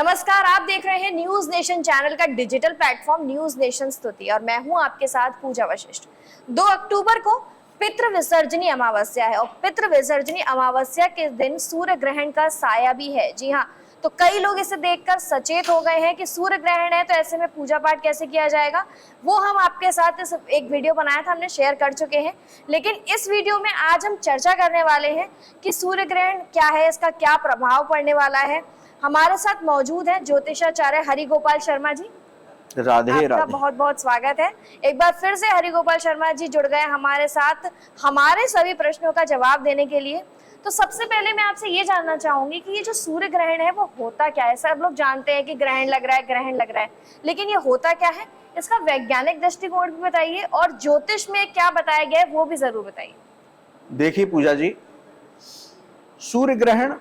नमस्कार, आप देख रहे हैं न्यूज नेशन चैनल का डिजिटल प्लेटफॉर्म न्यूज नेशन स्तुति और मैं हूं आपके साथ पूजा वशिष्ठ। 2 अक्टूबर को पितृ विसर्जनी अमावस्या है और पितृ विसर्जनी अमावस्या के दिन सूर्य ग्रहण का साया भी है। जी हाँ, तो कई लोग इसे देखकर सचेत हो गए हैं कि सूर्य ग्रहण है तो ऐसे में पूजा पाठ कैसे किया जाएगा। वो हम आपके साथ एक वीडियो बनाया था, हमने शेयर कर चुके हैं। लेकिन इस वीडियो में आज हम चर्चा करने वाले हैं कि सूर्य ग्रहण क्या है, इसका क्या प्रभाव पड़ने वाला है। हमारे साथ मौजूद है ज्योतिषाचार्य हरि गोपाल शर्मा जी। राधे आपका राधे। बहुत बहुत स्वागत है। एक बार फिर से हरि गोपाल शर्मा जी जुड़ गए हमारे साथ हमारे सभी प्रश्नों का जवाब देने के लिए। तो सबसे पहले मैं आपसे ये जानना चाहूंगी कि ये जो सूर्य ग्रहण है वो होता क्या है। सब लोग जानते हैं कि ग्रहण लग रहा है, ग्रहण लग रहा है, लेकिन ये होता क्या है, इसका वैज्ञानिक दृष्टिकोण भी बताइए और ज्योतिष में क्या बताया गया है वो भी जरूर बताइए। देखिए पूजा जी, सूर्य ग्रहण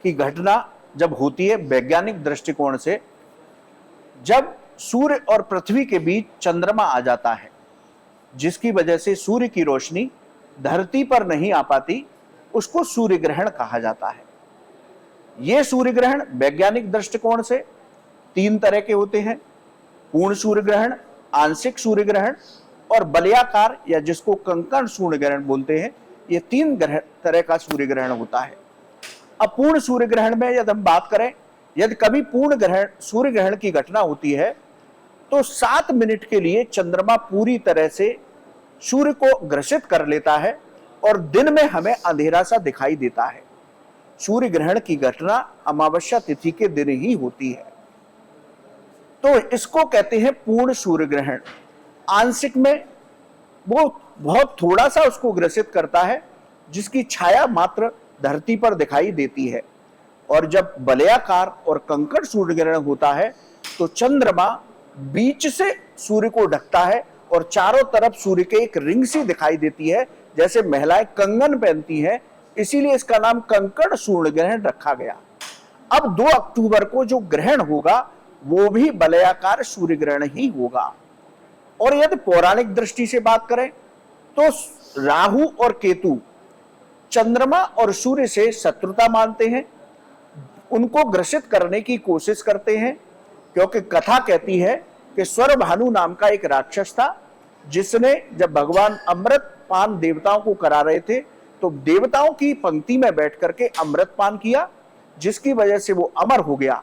की घटना जब होती है वैज्ञानिक दृष्टिकोण से, जब सूर्य और पृथ्वी के बीच चंद्रमा आ जाता है, जिसकी वजह से सूर्य की रोशनी धरती पर नहीं आ पाती, उसको सूर्य ग्रहण कहा जाता है। यह सूर्य ग्रहण वैज्ञानिक दृष्टिकोण से 3 तरह के होते हैं: पूर्ण सूर्य ग्रहण, आंशिक सूर्य ग्रहण और वलयाकार या जिसको कंकण सूर्य ग्रहण बोलते हैं। ये 3 तरह का सूर्य ग्रहण होता है। अब पूर्ण सूर्य ग्रहण में यदि हम बात करें, यदि कभी पूर्ण ग्रहण सूर्य ग्रहण की घटना होती है तो 7 मिनट के लिए चंद्रमा पूरी तरह से सूर्य को ग्रसित कर लेता है और दिन में हमें अंधेरा सा दिखाई देता है। सूर्य ग्रहण की घटना अमावस्या तिथि के दिन ही होती है, तो इसको कहते हैं पूर्ण सूर्य ग्रहण। आंशिक में वो बहुत थोड़ा सा उसको ग्रसित करता है, जिसकी छाया मात्र धरती पर दिखाई देती है। और जब वलयाकार और कंकड़ सूर्य ग्रहण होता है तो चंद्रमा बीच से सूर्य को ढकता है और चारों तरफ सूर्य के एक रिंग सी दिखाई देती है, जैसे महिलाएं कंगन पहनती हैं, इसीलिए इसका नाम कंकड़ सूर्य ग्रहण रखा गया। अब 2 अक्टूबर को जो ग्रहण होगा वो भी वलयाकार सूर्य ग्रहण ही होगा। और यदि पौराणिक दृष्टि से बात करें तो राहु और केतु चंद्रमा और सूर्य से शत्रुता मानते हैं, उनको ग्रसित करने की कोशिश करते हैं, क्योंकि कथा कहती है कि स्वरभानु नाम का एक राक्षस था, जिसने जब भगवान अमृत पान देवताओं को करा रहे थे तो देवताओं की पंक्ति में बैठ करके अमृत पान किया, जिसकी वजह से वो अमर हो गया।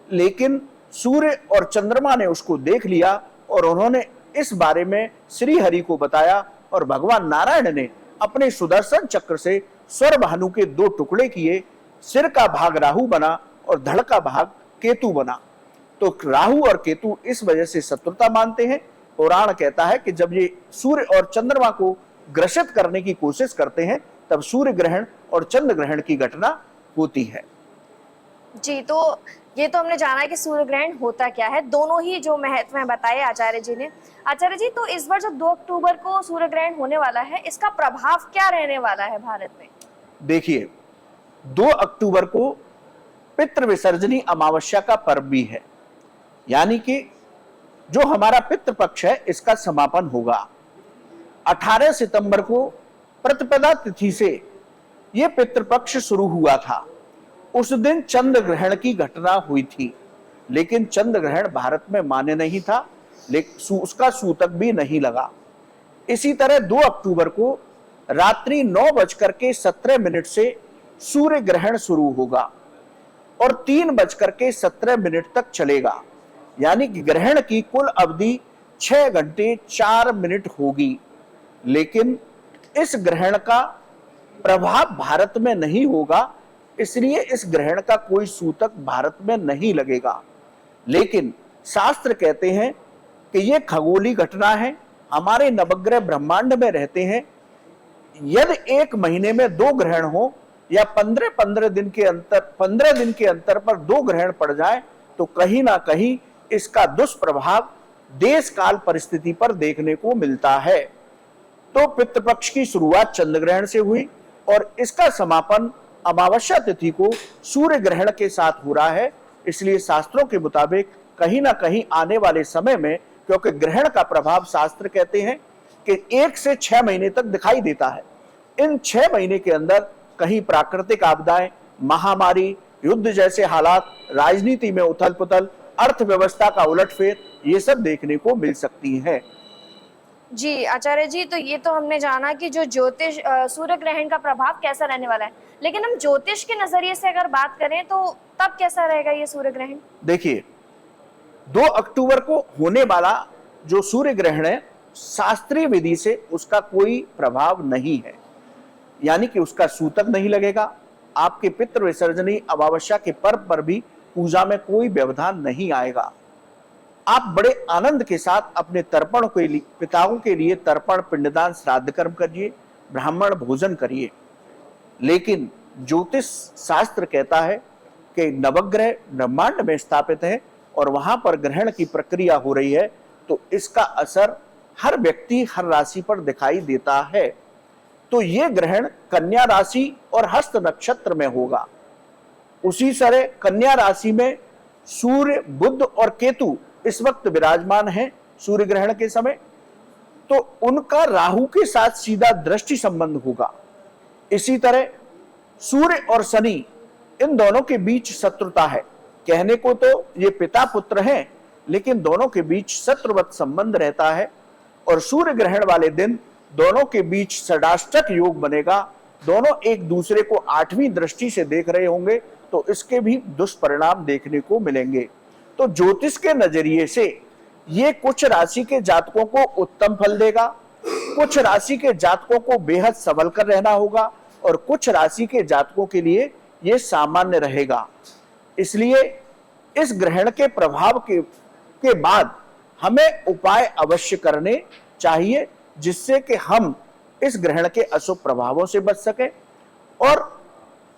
लेकिन सूर्य और चंद्रमा ने उसको देख लिया और उन्होंने इस बारे में श्री हरि को बताया और भगवान नारायण ने अपने सुदर्शन चक्र से स्वरभानु के 2 टुकड़े किए। सिर का भाग राहु बना और धड़ का भाग केतु बना। तो राहु और केतु इस वजह से शत्रुता मानते हैं। पुराण कहता है कि जब ये सूर्य और चंद्रमा को ग्रसित करने की कोशिश करते हैं तब सूर्य ग्रहण और चंद्र ग्रहण की घटना होती है। जी, तो ये तो हमने जाना है कि सूर्य ग्रहण होता क्या है, दोनों ही जो महत्व में बताए आचार्य जी ने। आचार्य जी, तो इस बार जो 2 अक्टूबर को सूर्य ग्रहण होने वाला है, इसका प्रभाव क्या रहने वाला है भारत में? देखिए, 2 अक्टूबर को पितृ विसर्जनी अमावस्या का पर्व भी है, यानी कि जो हमारा पितृपक्ष है इसका समापन होगा। 18 सितंबर को प्रतिपदा तिथि से यह पितृपक्ष शुरू हुआ था। उस दिन चंद्र ग्रहण की घटना हुई थी, लेकिन चंद्र ग्रहण भारत में मान्य नहीं था, लेकिन उसका सूतक भी नहीं लगा। इसी तरह 2 अक्टूबर को रात्रि 9:17 से सूर्य ग्रहण शुरू होगा और 3:17 तक चलेगा, यानी कि ग्रहण की कुल अवधि 6 घंटे 4 मिनट होगी। लेकिन इस ग्रहण का प्रभाव भारत में नहीं होगा, इसलिए इस ग्रहण का कोई सूतक भारत में नहीं लगेगा। लेकिन शास्त्र कहते हैं कि यह खगोलीय घटना है, हमारे नवग्रह ब्रह्मांड में रहते हैं। यदि 1 महीने में 2 ग्रहण हो या 15 दिन के अंतर पर 2 ग्रहण पड़ जाए तो कहीं ना कहीं इसका दुष्प्रभाव देश काल परिस्थिति पर देखने को मिलता है। तो पितृपक्ष की शुरुआत चंद्र ग्रहण से हुई और इसका समापन अमावस्या तिथि को सूर्य ग्रहण के साथ हो रहा है। इसलिए शास्त्रों के मुताबिक कहीं ना कहीं आने वाले समय में, क्योंकि ग्रहण का प्रभाव शास्त्र कहते हैं कि 1 से 6 महीने तक दिखाई देता है, इन 6 महीने के अंदर कहीं प्राकृतिक आपदाएं, महामारी युद्ध जैसे हालात, राजनीति में उथल पुथल, अर्थव्यवस्था का उलटफेर, ये सब देखने को मिल सकती है। जी आचार्य जी, तो ये तो हमने जाना कि जो ज्योतिष सूर्य ग्रहण का प्रभाव कैसा रहने वाला है, लेकिन हम ज्योतिष के नजरिए से अगर बात करें तो तब कैसा रहेगा ये सूर्य ग्रहण? देखिए, 2 अक्टूबर को होने वाला जो सूर्य ग्रहण है, शास्त्रीय विधि से उसका कोई प्रभाव नहीं है, यानी कि उसका सूतक नहीं लगेगा। आपके पितृ विसर्जनी अमावस्या के पर्व पर भी पूजा में कोई व्यवधान नहीं आएगा। आप बड़े आनंद के साथ अपने तर्पण के लिए, पिताओं के लिए तर्पण, पिंडदान, श्राद्ध कर्म करिए, ब्राह्मण भोजन करिए। लेकिन ज्योतिष शास्त्र कहता है कि नवग्रह ब्रह्मांड में स्थापित है और वहां पर ग्रहण की प्रक्रिया हो रही है, तो इसका असर हर व्यक्ति, हर राशि पर दिखाई देता है। तो ये ग्रहण कन्या राशि और हस्त नक्षत्र में होगा। उसी तरह कन्या राशि में सूर्य, बुध और केतु इस वक्त विराजमान हैं सूर्य ग्रहण के समय, तो उनका राहु के साथ सीधा दृष्टि संबंध होगा। इसी तरह सूर्य और शनि, इन दोनों के बीच शत्रुता है। कहने को तो ये पिता पुत्र हैं, लेकिन दोनों के बीच शत्रुवत संबंध रहता है। और सूर्य ग्रहण वाले दिन दोनों के बीच षडाष्टक योग बनेगा। दोनों एक दूसरे को 8वीं दृष्टि से देख रहे होंगे, तो इसके भी दुष्परिणाम देखने को मिलेंगे। तो ज्योतिष के नजरिए से ये कुछ राशि के जातकों को उत्तम फल देगा, कुछ राशि के जातकों को बेहद सबल कर रहना होगा, और कुछ राशि के जातकों के लिए ये सामान्य रहेगा। इसलिए इस ग्रहण के प्रभाव के बाद हमें उपाय अवश्य करने चाहिए, जिससे कि हम इस ग्रहण के अशुभ प्रभावों से बच सके। और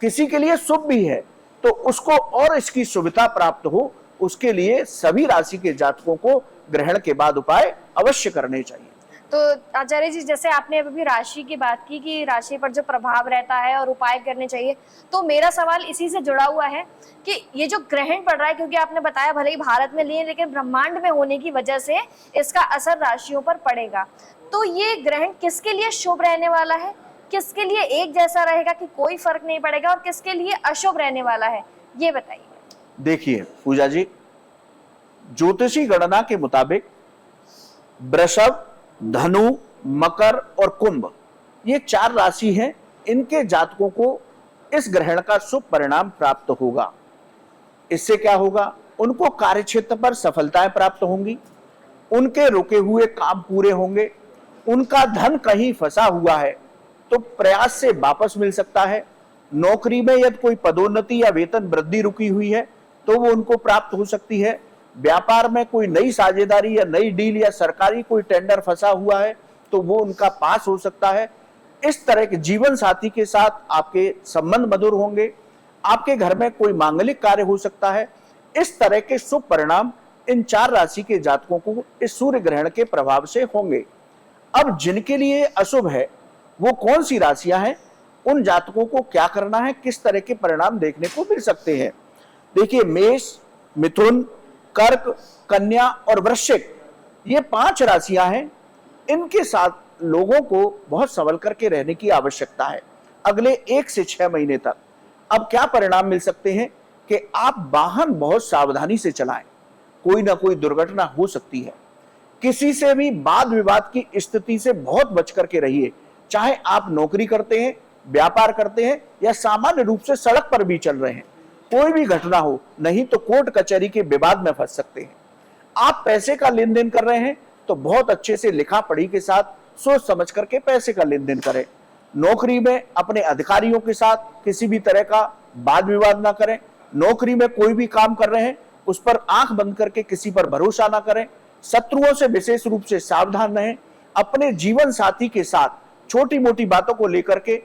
किसी के लिए शुभ भी है तो उसको और इसकी सुविधा प्राप्त हो, उसके लिए सभी राशि के जातकों को ग्रहण के बाद उपाय अवश्य करने चाहिए। तो आचार्य जी, जैसे आपने अभी राशि की बात की कि राशि पर जो प्रभाव रहता है और उपाय करने चाहिए, तो मेरा सवाल इसी से जुड़ा हुआ है कि ये जो ग्रहण पड़ रहा है, क्योंकि आपने बताया भले ही भारत में लिए, लेकिन ब्रह्मांड में होने की वजह से इसका असर राशियों पर पड़ेगा। तो ये ग्रहण किसके लिए शुभ रहने वाला है, किसके लिए एक जैसा रहेगा कि कोई फर्क नहीं पड़ेगा, और किसके लिए अशुभ रहने वाला है, ये बताइए। देखिए पूजा जी, ज्योतिषी गणना के मुताबिक वृषभ, धनु, मकर और कुंभ, ये 4 राशि हैं। इनके जातकों को इस ग्रहण का शुभ परिणाम प्राप्त होगा। इससे क्या होगा? उनको कार्यक्षेत्र पर सफलताएं प्राप्त होंगी, उनके रुके हुए काम पूरे होंगे, उनका धन कहीं फंसा हुआ है तो प्रयास से वापस मिल सकता है। नौकरी में यदि कोई पदोन्नति या वेतन वृद्धि रुकी हुई है तो वो उनको प्राप्त हो सकती है। व्यापार में कोई नई साझेदारी या नई डील या सरकारी कोई टेंडर फंसा हुआ है तो वो उनका पास हो सकता है। इस तरह के जीवन साथी के साथ आपके संबंध मधुर होंगे। आपके घर में कोई मांगलिक कार्य हो सकता है। इस तरह के शुभ परिणाम इन 4 राशि के जातकों को इस सूर्य ग्रहण के प्रभाव से होंगे। अब जिनके लिए अशुभ है वो कौन सी राशियां हैं, उन जातकों को क्या करना है, किस तरह के परिणाम देखने को मिल सकते हैं। देखिए, मेष, मिथुन, कर्क, कन्या और वृश्चिक, ये 5 राशियां हैं। इनके साथ लोगों को बहुत संभल करके रहने की आवश्यकता है अगले 1 से 6 महीने तक। अब क्या परिणाम मिल सकते हैं कि आप वाहन बहुत सावधानी से चलाएं, कोई ना कोई दुर्घटना हो सकती है। किसी से भी वाद विवाद की स्थिति से बहुत बच करके रहिए, चाहे आप नौकरी करते हैं, व्यापार करते हैं या सामान्य रूप से सड़क पर भी चल रहे हैं। कोई भी घटना हो, नहीं तो कोर्ट कचहरी के विवाद में फंस सकते हैं। आप पैसे का लेन देन कर रहे हैं तो बहुत अच्छे से लिखा पढ़ी के साथ सोच समझ करके पैसे का लेन देन करें। नौकरी में अपने अधिकारियों के साथ किसी भी तरह का वाद विवाद ना करें। नौकरी में कोई भी काम कर रहे हैं उस पर आंख बंद करके किसी पर भरोसा ना करें। शत्रुओं से विशेष रूप से सावधान रहें। अपने जीवन साथी के साथ छोटी मोटी बातों को लेकर के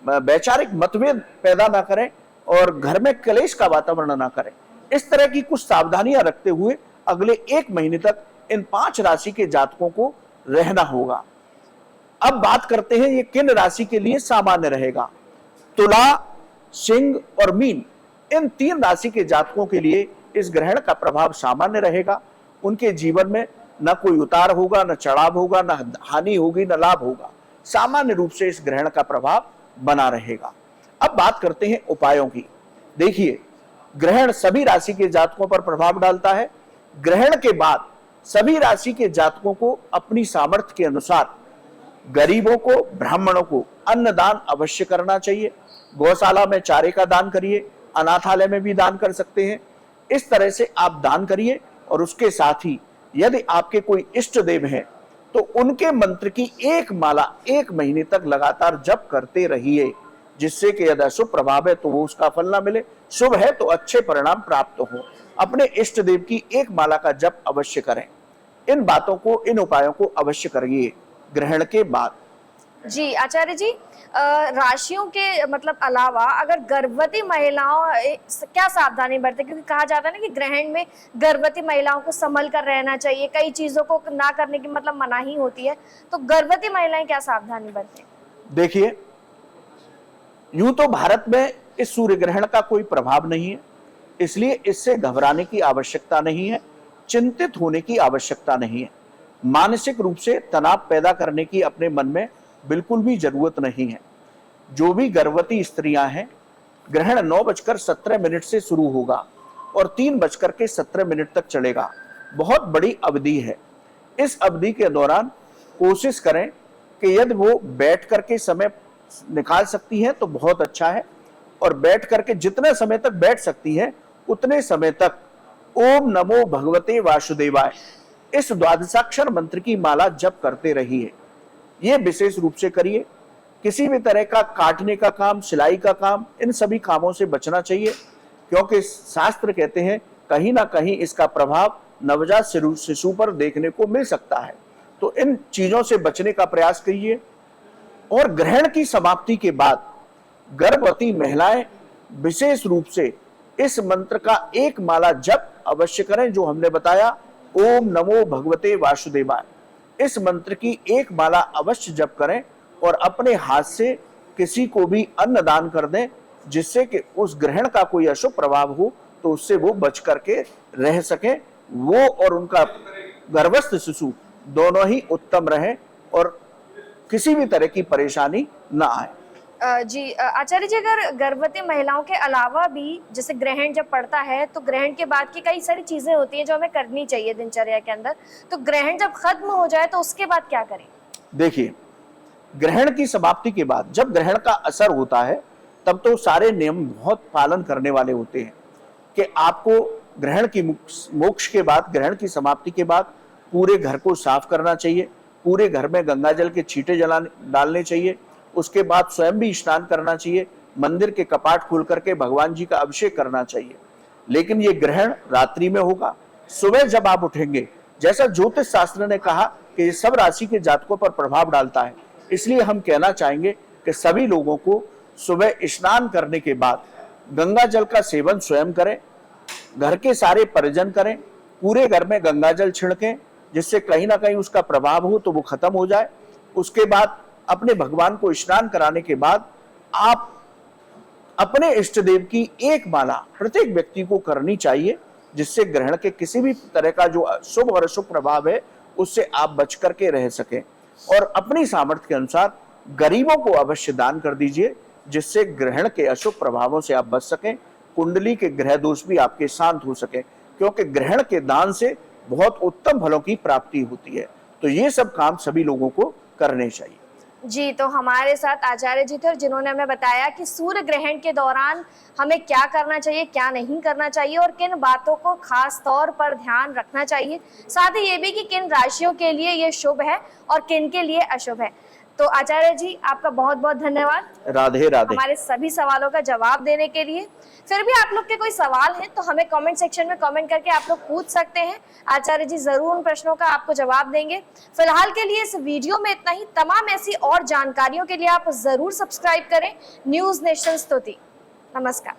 वैचारिक मतभेद पैदा ना करें और घर में क्लेश का वातावरण ना करें। इस तरह की कुछ सावधानियां रखते हुए अगले 1 महीने तक इन 5 राशि के जातकों को रहना होगा। अब बात करते हैं ये किन राशि के लिए सामान्य रहेगा। तुला, सिंह और मीन, इन 3 राशि के जातकों के लिए इस ग्रहण का प्रभाव सामान्य रहेगा। उनके जीवन में न कोई उतार होगा, न चढ़ाव होगा, न हानि होगी, न लाभ होगा। सामान्य रूप से इस ग्रहण का प्रभाव बना रहेगा। अब बात करते हैं उपायों की। देखिए, ग्रहण सभी राशि के जातकों पर प्रभाव डालता है। ग्रहण के बाद सभी राशि के जातकों को अपनी सामर्थ्य के अनुसार गरीबों को, ब्राह्मणों को अन्नदान अवश्य करना चाहिए। गौशाला में चारे का दान करिए, अनाथालय में भी दान कर सकते हैं। इस तरह से आप दान करिए और उसके साथ ही यदि आपके कोई इष्ट देव हैं तो उनके मंत्र की एक माला 1 महीने तक लगातार जप करते रहिए, जिससे कि यदि अशुभ प्रभाव है तो वो उसका फल ना मिले, शुभ है तो अच्छे परिणाम प्राप्त हो। अपने इष्ट देव की एक माला का जप अवश्य करें। इन बातों को, इन उपायों को अवश्य करिए ग्रहण के बाद। जी आचार्य जी, राशियों के मतलब अलावा अगर गर्भवती महिलाओं क्या सावधानी बरते, क्योंकि कहा जाता है ना कि ग्रहण में गर्भवती महिलाओं को संभल कर रहना चाहिए, कई चीजों को ना करने की मतलब मनाही होती है, तो गर्भवती महिलाएं क्या सावधानी बरतें? देखिए, यूं तो भारत में इस सूर्य ग्रहण का कोई प्रभाव नहीं है, इसलिए इससे घबराने की आवश्यकता नहीं है, चिंतित होने की आवश्यकता नहीं है। मानसिक रूप से तनाव पैदा करने की अपने मन में बिल्कुल भी जरूरत नहीं है। जो भी गर्भवती स्त्रियां हैं, ग्रहण 9:17 से शुरू होगा और 3:17 तक चलेगा। बहुत बड़ी अवधि है। इस अवधि के दौरान कोशिश करें कि यदि वो बैठ करके समय निकाल सकती है तो बहुत अच्छा है, और बैठ करके जितने समय तक बैठ सकती है उतने समय तक ओम नमो भगवते वासुदेवाय इस द्वादशाक्षर मंत्र की माला जप करते रहिए। ये विशेष रूप से करिए। किसी भी तरह का काटने का काम, सिलाई का काम, इन सभी कामों से बचना चाहिए, क्योंकि शास्त्र कहते हैं कहीं ना कहीं इसका प्रभाव नवजात शिशु पर देखने को मिल सकता है। तो इन चीजों से बचने का प्रयास करिए। और ग्रहण की समाप्ति के बाद गर्भवती महिलाएं विशेष रूप से इस मंत्र का एक माला जप अवश्य करें, जो हमने बताया, ओम नमो भगवते वासुदेवाय। इस मंत्र की एक माला अवश्य जप करें और अपने हाथ से किसी को भी अन्न दान कर दें, जिससे कि उस ग्रहण का कोई अशुभ प्रभाव हो तो उससे वो बच करके रह सके, वो और उनका गर्भस्थ शिशु दोनों ही उत्तम रहे और किसी भी तरह की परेशानी ना आए। जी आचार्य जी, अगर गर्भवती महिलाओं के अलावा भी जैसे ग्रहण जब पड़ता है तो ग्रहण के बाद की कई सारी चीजें होती हैं जो हमें करनी चाहिए दिनचर्या के अंदर, तो ग्रहण जब खत्म हो जाए तो उसके बाद क्या करें? देखिए, ग्रहण की समाप्ति के बाद जब ग्रहण का असर होता है तब तो सारे नियम बहुत पालन करने वाले होते हैं कि आपको ग्रहण की मोक्ष के बाद, ग्रहण की समाप्ति के बाद पूरे घर को साफ करना चाहिए, पूरे घर में गंगा जल के छींटे डालने चाहिए, उसके बाद स्वयं भी स्नान करना चाहिए, मंदिर के कपाट खोल करके भगवान जी का अभिषेक करना चाहिए। लेकिन ये ग्रहण रात्रि में होगा। सुबह जब आप उठेंगे, जैसा ज्योतिष शास्त्र ने कहा कि ये सब राशि के जातकों पर प्रभाव डालता है, इसलिए हम कहना चाहेंगे कि सभी लोगों को सुबह स्नान करने के बाद गंगा जल का सेवन स्वयं करें, घर के सारे परिजन करें, पूरे घर में गंगा जल छिड़कें, जिससे कहीं ना कहीं उसका प्रभाव हो तो वो खत्म हो जाए। उसके बाद अपने भगवान को स्नान कराने के बाद आप अपने इष्ट देव की एक माला प्रत्येक व्यक्ति को करनी चाहिए, जिससे ग्रहण के किसी भी तरह का जो शुभ और अशुभ प्रभाव है उससे आप बच करके रह सकें। और अपनी सामर्थ्य के अनुसार गरीबों को अवश्य दान कर दीजिए, जिससे ग्रहण के अशुभ प्रभावों से आप बच सकें, कुंडली के ग्रह दोष भी आपके शांत हो सके, क्योंकि ग्रहण के दान से बहुत उत्तम फलों की प्राप्ति होती है। तो ये सब काम सभी लोगों को करने चाहिए। जी, तो हमारे साथ आचार्य जी थे जिन्होंने हमें बताया कि सूर्य ग्रहण के दौरान हमें क्या करना चाहिए, क्या नहीं करना चाहिए और किन बातों को खास तौर पर ध्यान रखना चाहिए, साथ ही ये भी कि किन राशियों के लिए ये शुभ है और किन के लिए अशुभ है। तो आचार्य जी, आपका बहुत बहुत धन्यवाद राधे राधे हमारे सभी सवालों का जवाब देने के लिए। फिर भी आप लोग के कोई सवाल है तो हमें कमेंट सेक्शन में कमेंट करके आप लोग पूछ सकते हैं, आचार्य जी जरूर उन प्रश्नों का आपको जवाब देंगे। फिलहाल के लिए इस वीडियो में इतना ही। तमाम ऐसी और जानकारियों के लिए आप जरूर सब्सक्राइब करें न्यूज नेशन स्तुति। नमस्कार।